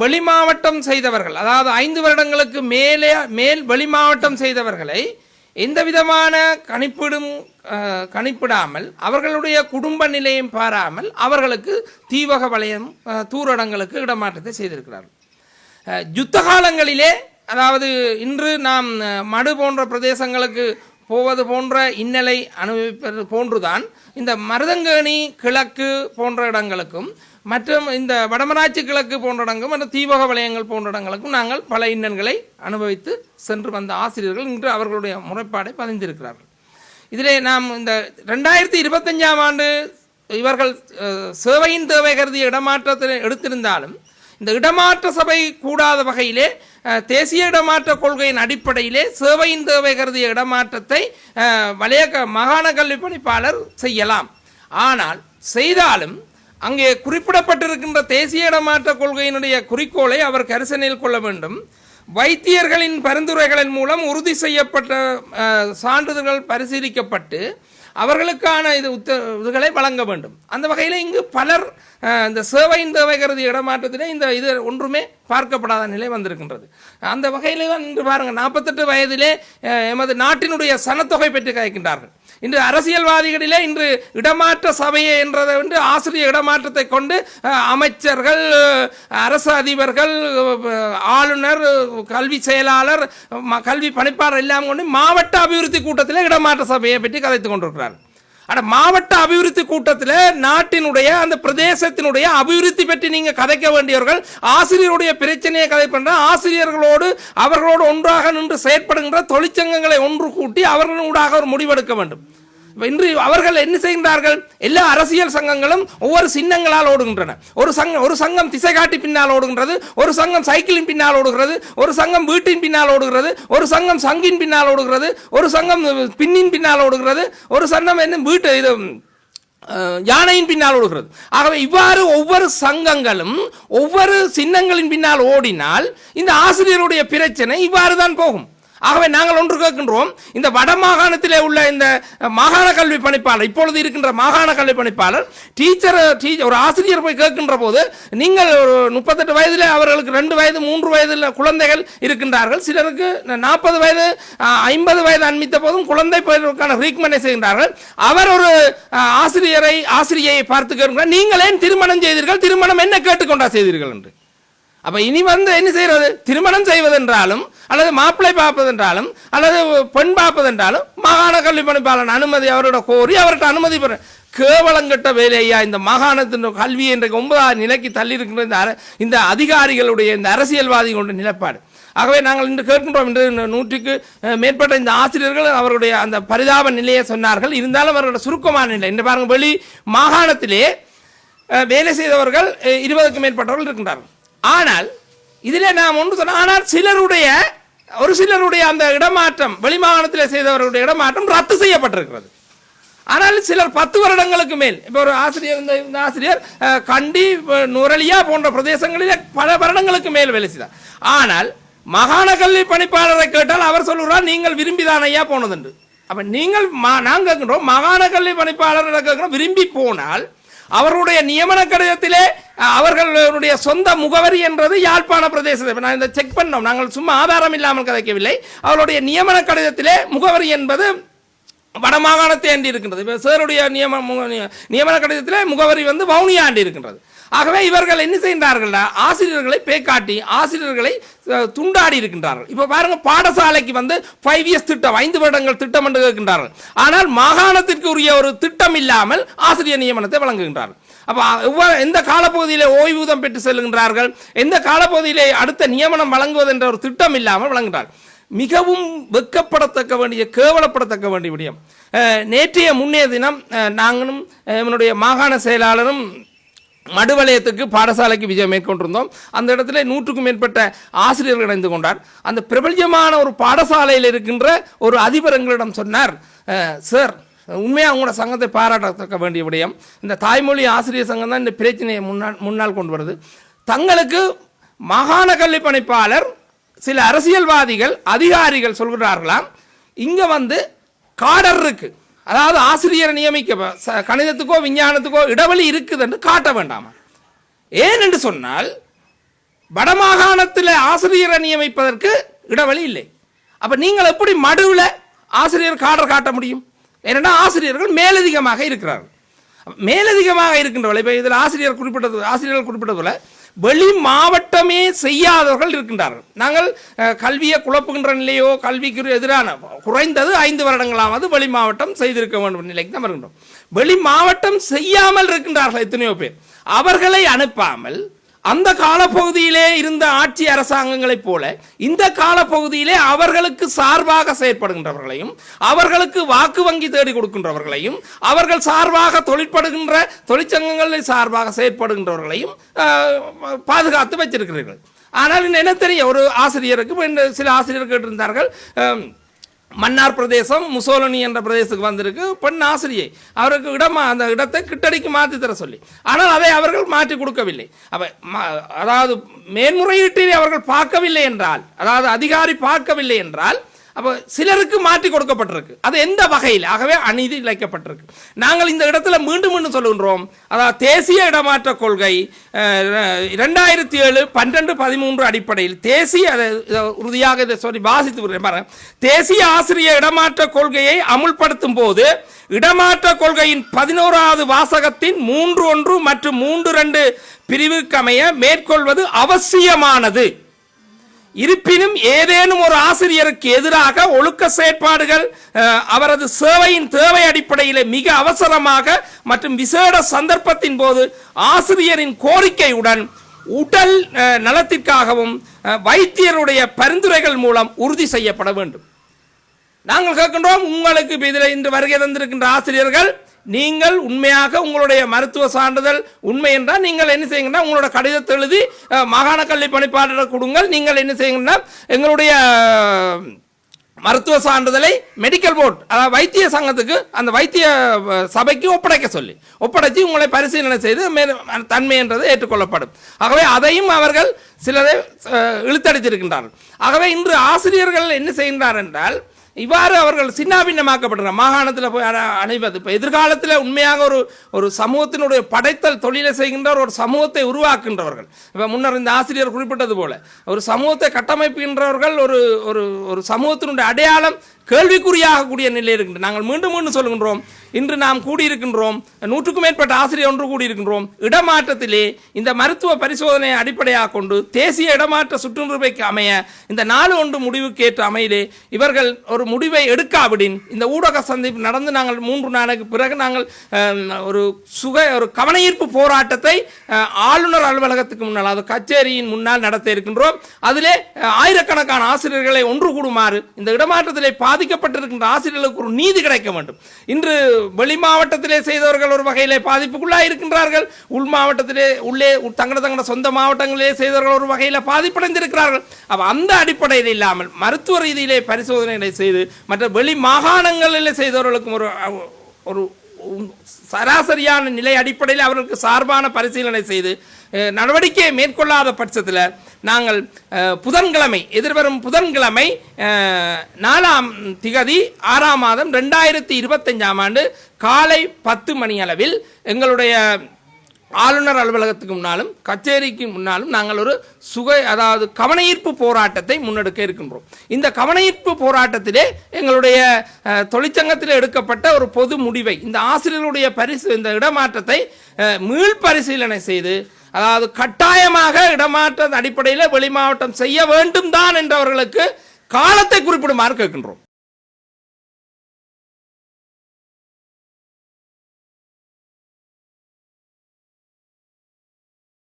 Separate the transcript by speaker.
Speaker 1: வெளி மாவட்டம் செய்தவர்கள், அதாவது 5 வருடங்களுக்கு மேல் வெளி மாவட்டம் செய்தவர்களை எந்த விதமான கணிப்பிடாமல் அவர்களுடைய குடும்ப நிலையம் பாராமல் அவர்களுக்கு தீவக வலயம் தூரடங்களுக்கு இடமாற்றத்தை செய்திருக்கிறார்கள். யுத்த காலங்களிலே, அதாவது இன்று நாம் மடு போன்ற பிரதேசங்களுக்கு போவது போன்ற இன்னலை அனுபவிப்பது போன்றுதான் இந்த மருதங்கேணி கிழக்கு போன்ற இடங்களுக்கும் மற்றும் இந்த வடமராட்சி கிழக்கு போன்ற இடங்களும் மற்றும் தீவக வலயங்கள் போன்ற இடங்களுக்கும் நாங்கள் பல இன்னல்களை அனுபவித்து சென்று வந்த ஆசிரியர்கள் இன்று அவர்களுடைய முறைப்பாடை பதிந்திருக்கிறார்கள். இதிலே நாம் இந்த 2025ஆம் ஆண்டு இவர்கள் சேவையின் தேவை கருதிய இடமாற்றத்தை எடுத்திருந்தாலும் இந்த இடமாற்ற சபை கூடாத வகையிலே தேசிய இடமாற்ற கொள்கையின் அடிப்படையிலே சேவையின் தேவை கருதிய இடமாற்றத்தை மாகாண கல்வி பணிப்பாளர் செய்யலாம். ஆனால் செய்தாலும் அங்கே குறிப்பிடப்பட்டிருக்கின்ற தேசிய இடமாற்ற கொள்கையினுடைய குறிக்கோளை அவர் கரிசனையில் கொள்ள வேண்டும். வைத்தியர்களின் பரிந்துரைகளின் மூலம் உறுதி செய்யப்பட்ட சான்றிதழ்கள் பரிசீலிக்கப்பட்டு அவர்களுக்கான இதுகளை வழங்க வேண்டும். அந்த வகையில் இங்கு பலர் இந்த சேவையின் தேவை கருதி இடமாற்றத்திலே இது ஒன்றுமே பார்க்கப்படாத நிலை வந்திருக்கின்றது. அந்த வகையிலே தான் இன்று பாருங்கள், 48 வயதிலே எமது நாட்டினுடைய சனத்தொகை பெற்று கேட்கின்றார்கள். இன்று அரசியல்வாதிகளிலே இன்று இடமாற்ற சபையை என்றதை வந்து ஆசிரியர் இடமாற்றத்தை கொண்டு அமைச்சர்கள், அரசு அதிபர்கள், ஆளுநர், கல்வி செயலாளர், கல்வி பணிப்பாளர் எல்லாம் கொண்டு மாவட்ட அபிவிருத்தி கூட்டத்தில் இடமாற்ற சபையை பற்றி கதைத்துக் கொண்டிருக்கிறார். ஆனால் மாவட்ட அபிவிருத்தி கூட்டத்தில் நாட்டினுடைய அந்த பிரதேசத்தினுடைய அபிவிருத்தி பற்றி நீங்கள் கதைக்க வேண்டியவர்கள் ஆசிரியருடைய பிரச்சனையை கதை பண்ணுற அவர்களோடு ஒன்றாக நின்று செயற்படுகின்ற தொழிற்சங்கங்களை ஒன்று கூட்டி அவர்களூடாக ஒரு முடிவெடுக்க வேண்டும். இன்று அவர்கள் என்ன செய்கின்றார்கள்? எல்லா அரசியல் சங்கங்களும் ஒவ்வொரு சின்னங்களால் ஓடுகின்றன. ஒரு சங்கம் திசை காட்டி பின்னால் ஓடுகின்றது, ஒரு சங்கம் சைக்கிளின் பின்னால் ஓடுகிறது, ஒரு சங்கம் வீட்டின் பின்னால் ஓடுகிறது, ஒரு சங்கம் சங்கின் பின்னால் ஓடுகிறது, ஒரு சங்கம் பின்னின் பின்னால் ஓடுகிறது, ஒரு சங்கம் என்ன வீட்டு இது யானையின் பின்னால் ஓடுகிறது. ஆகவே இவ்வாறு ஒவ்வொரு சங்கங்களும் ஒவ்வொரு சின்னங்களின் பின்னால் ஓடினால் இந்த ஆசிரியருடைய பிரச்சனை இவ்வாறு தான் போகும். ஆகவே நாங்கள் ஒன்று கேட்கின்றோம், இந்த வட மாகாணத்திலே உள்ள இந்த மாகாண கல்வி பணிப்பாளர், இப்பொழுது இருக்கின்ற மாகாண கல்வி பணிப்பாளர் ஒரு ஆசிரியர் போய் கேட்கின்ற போது, நீங்கள் ஒரு 38 வயதில் அவர்களுக்கு 2 வயது 3 வயதில் குழந்தைகள் இருக்கின்றார்கள், சிலருக்கு 40 வயது 50 வயது அண்மித்த போதும் குழந்தை பெறுவதற்கான ட்ரீட்மெண்ட்டை செய்கின்றார்கள். அவர் ஒரு ஆசிரியை பார்த்து கேட்கிறார், நீங்கள் ஏன் திருமணம் செய்தீர்கள், திருமணம் என்ன கேட்டுக்கொண்டா செய்தீர்கள் என்று. அப்ப இனி என்ன செய்யறது? திருமணம் செய்வதென்றாலும் அல்லது மாப்பிள்ளை பார்ப்பதென்றாலும் அல்லது பெண் பார்ப்பதென்றாலும் மாகாண கல்வி பணிப்பாளர் அனுமதி அவரோட கோரி அவர்கிட்ட அனுமதி பெற கேவலங்கட்ட வேலையா இந்த மாகாணத்தின் கல்வி இன்றைக்கு 9ஆவது நிலைக்கு தள்ளி இருக்கின்ற இந்த அதிகாரிகளுடைய இந்த அரசியல்வாதிகளுடைய நிலைப்பாடு. ஆகவே நாங்கள் இன்று கேட்கின்றோம், இன்று 100க்கு மேற்பட்ட இந்த ஆசிரியர்கள் அவருடைய அந்த பரிதாப நிலையை சொன்னார்கள். இருந்தாலும் அவர்களோட சுருக்கமான நிலை இன்று பாருங்கள், வெளி மாகாணத்திலே வேலை செய்தவர்கள் 20க்கு மேற்பட்டவர்கள் இருக்கின்றார்கள். ஆனால் இதில் நாம் ஒன்று சொன்ன, ஆனால் ஒரு சிலருடைய அந்த இடமாற்றம் வெளிமாகாணத்தில் செய்தவர்களுடைய இடமாற்றம் ரத்து செய்யப்பட்டிருக்கிறது. ஆனால் சிலர் 10 வருடங்களுக்கு மேல், இப்போ ஒரு ஆசிரியர் இந்த ஆசிரியர் கண்டி, நுரலியா போன்ற பிரதேசங்களில் பல வருடங்களுக்கு மேல் வேலை செய்தார். ஆனால் மாகாண கல்வி பணிப்பாளரை கேட்டால் அவர் சொல்லுகிறார், நீங்கள் விரும்பிதான் ஐயா போனதுண்டு. அப்போ நாங்கள் கேட்கின்றோம், மாகாண கல்வி பணிப்பாளரை கேட்கிறோம், விரும்பி போனால் அவர்களுடைய நியமன கடிதத்திலே அவர்களுடைய சொந்த முகவரி என்றது யாழ்ப்பாண பிரதேசத்தை நான் இந்த செக் பண்ணோம், நாங்கள் சும்மா ஆதாரம் இல்லாமல் கதைக்கவில்லை. அவருடைய நியமன கடிதத்திலே முகவரி என்பது வடமாகாணத்தை ஆண்டி இருக்கின்றது. இப்போ சேருடைய நியமன கடிதத்திலே முகவரி வவுனியா ஆண்டி இருக்கின்றது. ஆகவே இவர்கள் என்ன செய்கின்றார்கள்? ஆசிரியர்களை பேக்காட்டி ஆசிரியர்களை துண்டாடி இருக்கின்றார்கள். இப்போ பாருங்க, பாடசாலைக்கு 5 இயர்ஸ் திட்டம், 5 வருடங்கள் திட்டம் என்று கேட்கின்றார்கள். ஆனால் மாகாணத்திற்கு உரிய ஒரு திட்டம் இல்லாமல் ஆசிரியர் நியமனத்தை வழங்குகின்றார்கள். அப்போ எந்த காலப்பகுதியிலே ஓய்வூதியம் பெற்று செல்கின்றார்கள், எந்த காலப்பகுதியிலே அடுத்த நியமனம் வழங்குவது என்ற ஒரு திட்டம் இல்லாமல் வழங்குகிறார்கள். மிகவும் வெட்கப்படத்தக்க வேண்டிய, கேவலப்படத்தக்க வேண்டிய விடயம். முன்னைய தினம் நாங்களும் என்னுடைய மாகாண செயலாளரும் மடுவலயத்துக்கு பாடசாலைக்கு விஜயம் மேற்கொண்டிருந்தோம். அந்த இடத்துல 100க்கும் மேற்பட்ட ஆசிரியர்கள் இணைந்து கொண்டார். அந்த பிரபல்யமான ஒரு பாடசாலையில் இருக்கின்ற ஒரு அதிபர் எங்களிடம் சொன்னார், சார் உண்மையாக உங்களோட சங்கத்தை பாராட்டத்தக்க வேண்டிய விடயம், இந்த தாய்மொழி ஆசிரியர் சங்கம் தான் இந்த பிரச்சனையை முன்னால் கொண்டு வருது. தங்களுக்கு மாகாண கல்வி பணிப்பாளர் சில அரசியல்வாதிகள் அதிகாரிகள் சொல்கிறார்களாம், இங்க வந்து காடர் இருக்கு, அதாவது ஆசிரியரை நியமிக்க கணிதத்துக்கோ விஞ்ஞானத்துக்கோ இடைவெளி இருக்குது என்று காட்ட வேண்டாமா? ஏன் என்று சொன்னால் வடமாகாணத்தில் ஆசிரியரை நியமிப்பதற்கு இடைவெளி இல்லை. அப்ப நீங்கள் எப்படி மடுவில் ஆசிரியர் காடர் காட்ட முடியும்? ஏனென்றால் ஆசிரியர்கள் மேலதிகமாக இருக்கிறார்கள். மேலதிகமாக இருக்கின்றவர்கள் இப்போ இதில் ஆசிரியர்கள் குறிப்பிட்டதுல வெளி மாவட்டமே செய்யாதவர்கள் இருக்கின்றார்கள். நாங்கள் கல்வியை குழப்புகின்ற நிலையோ கல்விக்கு எதிரான குறைந்தது 5 வருடங்களாவது வெளி மாவட்டம் செய்திருக்க வேண்டும் நிலைக்கு தான் வருகின்றோம். வெளி மாவட்டம் செய்யாமல் இருக்கின்றார்கள் எத்தனையோ பேர். அவர்களை அனுப்பாமல் அந்த காலப்பகுதியிலே இருந்த ஆட்சி அரசாங்கங்களைப் போல இந்த காலப்பகுதியிலே அவர்களுக்கு சார்பாக செயற்படுகின்றவர்களையும் அவர்களுக்கு வாக்கு வங்கி தேடி கொடுக்கின்றவர்களையும் அவர்கள் சார்பாக தொழிற்சங்கங்களில் சார்பாக செயற்படுகின்றவர்களையும் பாதுகாத்து வச்சிருக்கிறீர்கள். ஆனால் என்ன தெரியும், ஒரு ஆசிரியருக்கு சில ஆசிரியர்கள் கேட்டிருந்தார்கள், மன்னார் பிரதேசம் முசோலனி என்ற பிரதேசத்துக்கு வந்திருக்கு பெண் ஆசிரியை, அவருக்கு அந்த இடத்தை கிட்டடிக்கு மாற்றி தர சொல்லி, ஆனால் அதை அவர்கள் மாற்றி கொடுக்கவில்லை. அதாவது மேன்முறையீட்டில் அவர்கள் பார்க்கவில்லை என்றால், அதாவது அதிகாரி பார்க்கவில்லை என்றால் அப்போ சிலருக்கு மாற்றி கொடுக்கப்பட்டிருக்கு. அது எந்த வகையில்? ஆகவே அநீதி இழைக்கப்பட்டிருக்கு. நாங்கள் இந்த இடத்துல மீண்டும் சொல்லுகின்றோம், அதாவது தேசிய இடமாற்ற கொள்கை 2007, 12, 13 அடிப்படையில் தேசிய உறுதியாக வாசித்து தேசிய ஆசிரிய இடமாற்ற கொள்கையை அமுல்படுத்தும் போது இடமாற்ற கொள்கையின் 11வது வாசகத்தின் 3.1 மற்றும் 3.2 பிரிவுக்கமைய மேற்கொள்வது அவசியமானது. இருப்பினும் ஏதேனும் ஒரு ஆசிரியருக்கு எதிராக ஒழுக்க செயற்பாடுகள் அவரது சேவையின் தேவை அடிப்படையில் மிக அவசரமாக மற்றும் விசேட சந்தர்ப்பத்தின் போது ஆசிரியரின் கோரிக்கையுடன் உடல் நலத்திற்காகவும் வைத்தியருடைய பரிந்துரைகள் மூலம் உறுதி செய்யப்பட வேண்டும். நாங்கள் கேட்கின்றோம், உங்களுக்கு இதில் இன்று வருகை தந்திருக்கின்ற ஆசிரியர்கள், நீங்கள் உண்மையாக உங்களுடைய மருத்துவ சான்றிதழ் உண்மை என்றால் நீங்கள் என்ன செய்யுங்கன்னா உங்களோட கடிதத்தை எழுதி மாகாண கல்வி பணிப்பாளர் கொடுங்கள். நீங்கள் என்ன செய்யுங்கன்னா எங்களுடைய மருத்துவ சான்றிதழை மெடிக்கல் போர்டு, அதாவது வைத்திய சங்கத்துக்கு, அந்த வைத்திய சபைக்கு ஒப்படைச்சு உங்களை பரிசீலனை செய்து தன்மை என்றது ஏற்றுக்கொள்ளப்படும். ஆகவே அதையும் அவர்கள் சிலரை இழுத்தடித்திருக்கின்றார்கள். ஆகவே இன்று ஆசிரியர்கள் என்ன செய்கின்றார் என்றால் இவ்வாறு அவர்கள் சின்னாபின்னமாக்கப்படுறாங்க. மாகாணத்தில் போய் அணைவது இப்போ எதிர்காலத்தில் உண்மையாக ஒரு சமூகத்தினுடைய படைத்தல் தொழிலை செய்கின்ற ஒரு சமூகத்தை உருவாக்குகின்றவர்கள். இப்போ முன்னர் இந்த ஆசிரியர் குறிப்பிட்டது போல ஒரு சமூகத்தை கட்டமைப்புகின்றவர்கள், ஒரு சமூகத்தினுடைய அடையாளம் கேள்விக்குறியாக கூடிய நிலை இருக்கின்றன. நாங்கள் மீண்டும் சொல்கின்றோம், இன்று நாம் கூடியிருக்கின்றோம், 100க்கும் மேற்பட்ட ஆசிரியர் ஒன்று கூடியிருக்கின்றோம். இடமாற்றத்திலே இந்த மருத்துவ பரிசோதனையை அடிப்படையாக கொண்டு தேசிய இடமாற்ற சுற்றுமுறைக்கு அமைய இந்த 4.1 முடிவுக்கு ஏற்ற அமையிலே இவர்கள் ஒரு முடிவை எடுக்காவிடின் இந்த ஊடக சந்திப்பு நடந்து நாங்கள் 3 நாளுக்கு பிறகு நாங்கள் ஒரு கவனஈர்ப்பு போராட்டத்தை ஆளுநர் அலுவலகத்துக்கு முன்னால், அது கச்சேரியின் முன்னால் நடத்த இருக்கின்றோம். அதிலே ஆயிரக்கணக்கான ஆசிரியர்களை ஒன்று கூடுமாறு, இந்த இடமாற்றத்திலே பாதிக்கப்பட்டிருக்கின்ற ஆசிரியர்களுக்கு ஒரு நீதி கிடைக்க வேண்டும். இன்று வெளி மாவட்டத்திலே செய்தவர்கள் ஒரு வகையிலே பாதிப்புக்குள்ளாக இருக்கின்றார்கள், உள் மாவட்டத்திலே உள்ளே தங்கள சொந்த மாவட்டங்களிலே செய்தவர்கள் ஒரு வகையில் பாதிப்படைந்திருக்கிறார்கள். அந்த அடிப்படையில் இல்லாமல் மருத்துவ ரீதியிலே பரிசோதனைகளை செய்து மற்ற வெளி மாகாணங்களில் செய்தவர்களுக்கும் ஒரு சராசரியான நிலை அடிப்படையில் அவர்களுக்கு சார்பான பரிசீலனை செய்து நடவடிக்கையை மேற்கொள்ளாத பட்சத்தில் நாங்கள் புதன்கிழமை, எதிர்வரும் புதன்கிழமை 4ஆம் திகதி 6ஆம் மாதம் 2025ஆம் ஆண்டு காலை 10 மணி அளவில் எங்களுடைய ஆளுநர் அலுவலகத்துக்கு முன்னாலும் கச்சேரிக்கு முன்னாலும் நாங்கள் ஒரு அதாவது கவனஈர்ப்பு போராட்டத்தை முன்னெடுக்க இருக்கின்றோம். இந்த கவனஈர்ப்பு போராட்டத்திலே எங்களுடைய தொழிற்சங்கத்தில் எடுக்கப்பட்ட ஒரு பொது முடிவை, இந்த ஆசிரியர்களுடைய இந்த இடமாற்றத்தை மீள் பரிசீலனை செய்து, அதாவது கட்டாயமாக இடமாற்ற அடிப்படையில் வெளி மாவட்டம் செய்ய வேண்டும் தான் என்றவர்களுக்கு காலத்தை குறிப்பிடுமாறு கேட்கின்றோம்.